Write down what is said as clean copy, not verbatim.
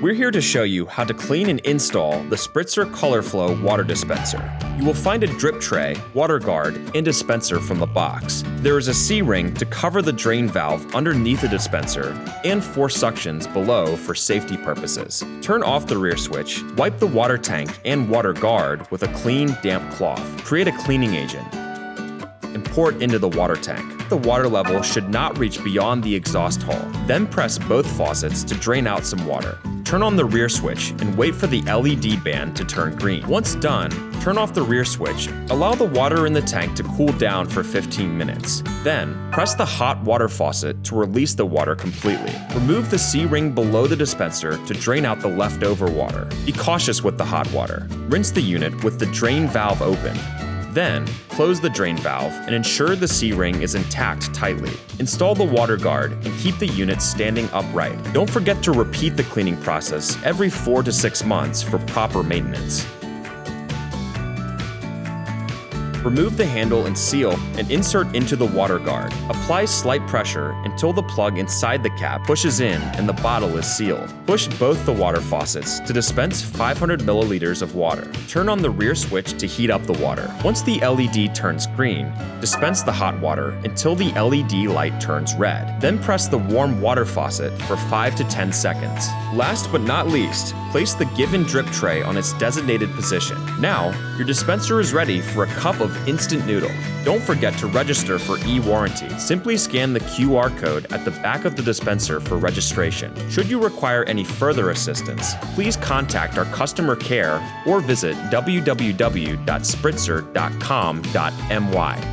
We're here to show you how to clean and install the Spritzer Colourflow Water Dispenser. You will find a drip tray, water guard, and dispenser from the box. There is a C-ring to cover the drain valve underneath the dispenser and 4 suctions below for safety purposes. Turn off the rear switch, wipe the water tank and water guard with a clean, damp cloth. Create a cleaning agent and pour it into the water tank. The water level should not reach beyond the exhaust hole. Then press both faucets to drain out some water. Turn on the rear switch and wait for the LED band to turn green. Once done, turn off the rear switch. Allow the water in the tank to cool down for 15 minutes. Then, press the hot water faucet to release the water completely. Remove the C-ring below the dispenser to drain out the leftover water. Be cautious with the hot water. Rinse the unit with the drain valve open. Then, close the drain valve and ensure the C-ring is intact tightly. Install the water guard and keep the unit standing upright. Don't forget to repeat the cleaning process every 4 to 6 months for proper maintenance. Remove the handle and seal and insert into the water guard. Apply slight pressure until the plug inside the cap pushes in and the bottle is sealed. Push both the water faucets to dispense 500 milliliters of water. Turn on the rear switch to heat up the water. Once the LED turns green, dispense the hot water until the LED light turns red. Then press the warm water faucet for 5 to 10 seconds. Last but not least, place the given drip tray on its designated position. Now, your dispenser is ready for a cup of instant noodle. Don't forget to register for e-warranty. Simply scan the QR code at the back of the dispenser for registration. Should you require any further assistance, please contact our customer care or visit www.spritzer.com.my.